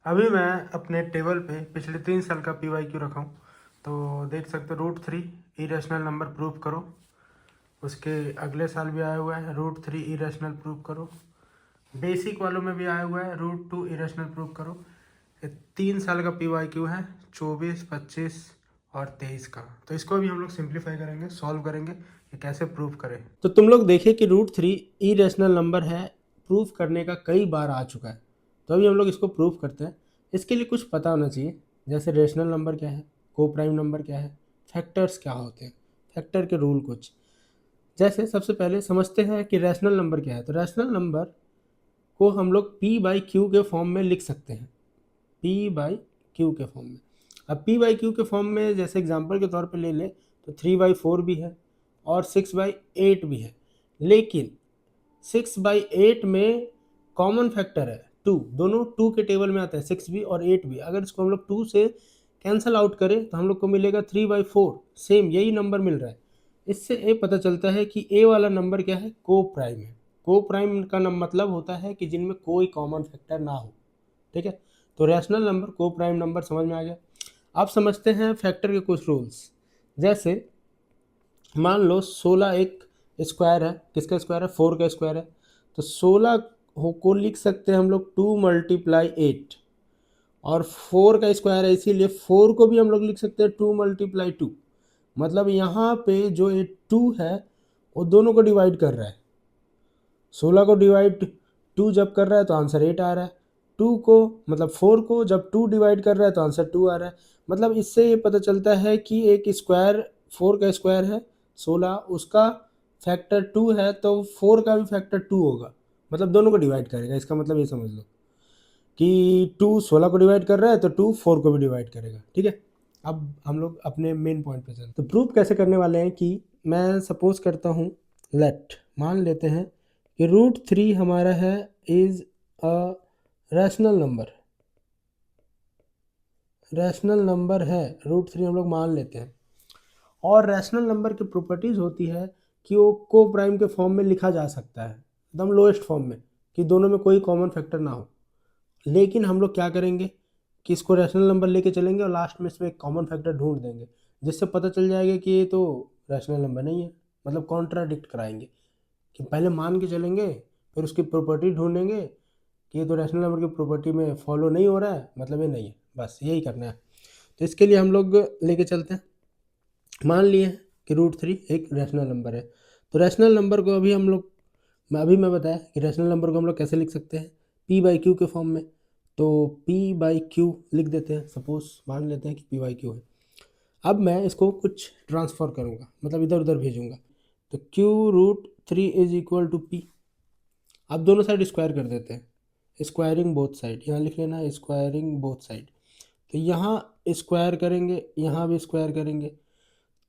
अभी मैं अपने टेबल पे पिछले 3 साल का पी वाई क्यू रखा हूँ। तो देख सकते हो √3 इरेशनल नंबर प्रूव करो। उसके अगले साल भी आया हुआ है √3 इरेशनल प्रूव करो। बेसिक वालों में भी आया हुआ है √2 इरेशनल प्रूव करो। ये 3 साल का पी वाई क्यू है, 24, 25 और 23 का। तो इसको भी हम लोग सिंप्लीफाई करेंगे, सॉल्व करेंगे कि कैसे प्रूव करें। तो तुम लोग देखिए कि √3 इरेशनल नंबर है, प्रूफ करने का कई बार आ चुका है। तो अभी हम लोग इसको प्रूफ करते हैं। इसके लिए कुछ पता होना चाहिए, जैसे रेशनल नंबर क्या है, को प्राइम नंबर क्या है, फैक्टर्स क्या होते हैं, फैक्टर के रूल कुछ। जैसे सबसे पहले समझते हैं कि रैशनल नंबर क्या है। तो रैशनल नंबर को हम लोग पी बाई क्यू के फॉर्म में लिख सकते हैं, पी बाई क्यू के फॉर्म में। अब पी बाई क्यू के फॉर्म में जैसे एग्जांपल के तौर पे ले लें तो 3/4 भी है और 6/8 भी है, लेकिन 6/8 में कॉमन फैक्टर है 2, दोनों 2 के टेबल में आता है, 6 भी और 8 भी। अगर इसको हम लोग 2 से कैंसल आउट करें तो हम लोग को मिलेगा 3/4, सेम यही नंबर मिल रहा है। इससे ये पता चलता है कि ए वाला नंबर क्या है, को प्राइम है। को प्राइम का मतलब होता है कि जिनमें कोई कॉमन फैक्टर ना हो, ठीक है। तो रैशनल नंबर, को प्राइम नंबर समझ में आ गया। आप समझते हैं फैक्टर के कुछ रूल्स। जैसे मान लो 16 एक स्क्वायर है, किसका स्क्वायर है, 4 का स्क्वायर है। तो 16 को लिख सकते हैं हम लोग 2 × 8, और 4 का स्क्वायर है इसीलिए 4 को भी हम लोग लिख सकते हैं 2 × 2। मतलब यहाँ पे जो ये 2 है वो दोनों को डिवाइड कर रहा है। 16 को डिवाइड 2 जब कर रहा है तो आंसर 8 आ रहा है। 2 को मतलब 4 को जब 2 डिवाइड कर रहा है तो आंसर 2 आ रहा है। मतलब इससे ये पता चलता है कि एक स्क्वायर, 4 का स्क्वायर है 16, उसका फैक्टर 2 है, तो 4 का भी फैक्टर 2 होगा। मतलब दोनों को डिवाइड करेगा। इसका मतलब ये समझ लो कि 2 16 को डिवाइड कर रहा है तो 2 4 को भी डिवाइड करेगा, ठीक है। अब हम लोग अपने मेन पॉइंट पे चलते। तो प्रूफ कैसे करने वाले हैं कि मैं सपोज करता हूँ, लेट मान लेते हैं कि √3 हमारा है is a rational number, rational number है √3 हम लोग मान लेते हैं। और रैशनल नंबर की प्रॉपर्टीज होती है कि वो को प्राइम के फॉर्म में लिखा जा सकता है, एकदम लोएस्ट फॉर्म में, कि दोनों में कोई कॉमन फैक्टर ना हो। लेकिन हम लोग क्या करेंगे कि इसको रैशनल नंबर लेके चलेंगे और लास्ट में इसमें एक कॉमन फैक्टर ढूंढ देंगे, जिससे पता चल जाएगा कि ये तो रैशनल नंबर नहीं है। मतलब कॉन्ट्राडिक्ट कराएंगे कि पहले मान के चलेंगे, फिर उसकी प्रॉपर्टी ढूंढेंगे कि ये तो रैशनल नंबर की प्रॉपर्टी में फॉलो नहीं हो रहा है, मतलब ये नहीं है। बस यही करना है। तो इसके लिए हम लोग लेके चलते हैं। मान लिए कि √3 एक रैशनल नंबर है। तो रैशनल नंबर को अभी हम लोग, मैं बताया कि रैशनल नंबर को हम लोग कैसे लिख सकते हैं, पी बाई क्यू के फॉर्म में। तो पी बाई क्यू लिख देते हैं, सपोज मान लेते हैं कि पी बाई क्यू है। अब मैं इसको कुछ ट्रांसफर करूँगा, मतलब इधर उधर भेजूँगा। तो Q√3 is equal to P. अब दोनों साइड स्क्वायर कर देते हैं, स्क्वायरिंग बोथ साइड, यहाँ लिख लेना स्क्वायरिंग बोथ साइड। तो यहाँ स्क्वायर करेंगे, यहाँ भी स्क्वायर करेंगे।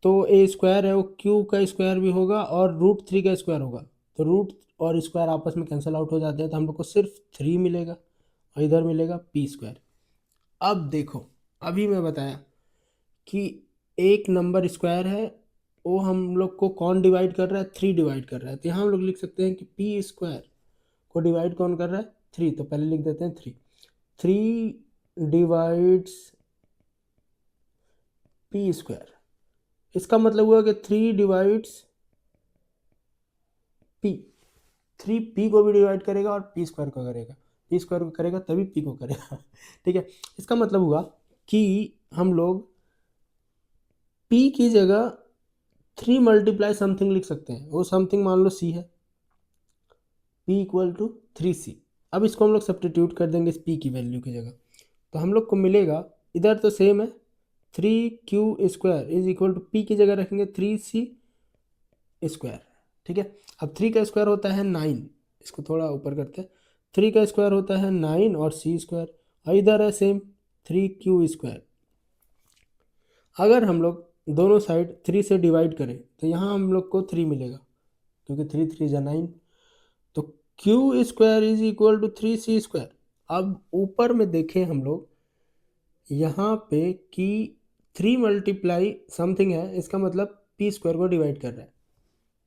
तो ए स्क्वायर है वो क्यू का स्क्वायर भी होगा और √3 का स्क्वायर होगा। तो रूट और स्क्वायर आपस में कैंसिल आउट हो जाते हैं, तो हम लोग को सिर्फ 3 मिलेगा और इधर मिलेगा p²। अब देखो, अभी मैं बताया कि एक नंबर स्क्वायर है, वो हम लोग को कौन डिवाइड कर रहा है, 3 डिवाइड कर रहा है। तो यहाँ हम लोग लिख सकते हैं कि p² को डिवाइड कौन कर रहा है, 3। तो पहले लिख देते हैं 3 डिवाइड्स p²। इसका मतलब हुआ कि 3 डिवाइड्स p, 3p को भी डिवाइड करेगा और p² को करेगा, p² को करेगा तभी p को करेगा ठीक है। इसका मतलब हुआ कि हम लोग p की जगह 3 × समथिंग लिख सकते हैं। वो समथिंग मान लो c है, p = 3c। अब इसको हम लोग सब्स्टिट्यूट कर देंगे इस p की वैल्यू की जगह। तो हम लोग को मिलेगा, इधर तो सेम है, 3q² is equal to p की जगह रखेंगे 3c², ठीक है। अब 3 का स्क्वायर होता है 9, इसको थोड़ा ऊपर करते हैं। 3 का स्क्वायर होता है 9 और c², और इधर है सेम 3q²। अगर हम लोग दोनों साइड 3 से डिवाइड करें तो यहाँ हम लोग को 3 मिलेगा, क्योंकि 3 3 जा 9। तो q² is equal to 3c²। अब ऊपर में देखें हम लोग यहाँ पे कि 3 × समथिंग है, इसका मतलब p² को डिवाइड कर रहा है।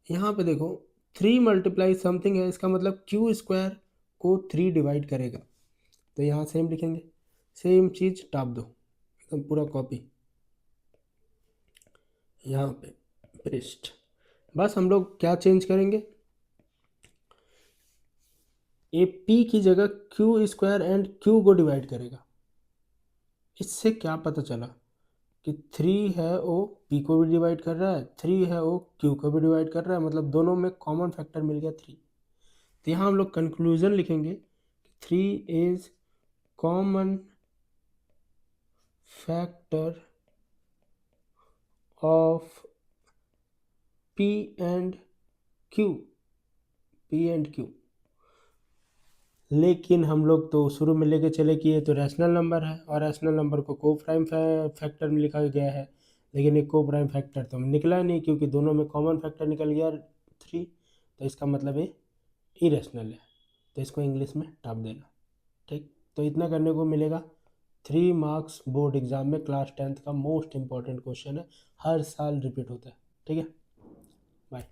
यहाँ पे देखो 3 × समथिंग है, इसका मतलब q² को 3 डिवाइड करेगा। तो यहाँ सेम लिखेंगे सेम चीज़ टाप दो, एकदम पूरा कॉपी यहाँ पे पेस्ट। बस हम लोग क्या चेंज करेंगे, ए पी की जगह क्यू स्क्वायर एंड क्यू को डिवाइड करेगा। इससे क्या पता चला कि 3 है ओ पी को भी डिवाइड कर रहा है, 3 है ओ क्यू को भी डिवाइड कर रहा है, मतलब दोनों में कॉमन फैक्टर मिल गया 3। तो यहाँ हम लोग कंक्लूजन लिखेंगे कि 3 is common factor of P and Q, P and Q. लेकिन हम लोग तो शुरू में लेके चले कि ये तो रैशनल नंबर है और रैशनल नंबर को को प्राइम फैक्टर में लिखा गया है, लेकिन एक को प्राइम फैक्टर तो निकला नहीं क्योंकि दोनों में कॉमन फैक्टर निकल गया 3। तो इसका मतलब ये इरेशनल है, तो इसको इंग्लिश में टाप देना। ठीक, तो इतना करने को मिलेगा 3 मार्क्स बोर्ड एग्जाम में, क्लास 10th का मोस्ट इंपॉर्टेंट क्वेश्चन है, हर साल रिपीट होता है। ठीक है, बाय।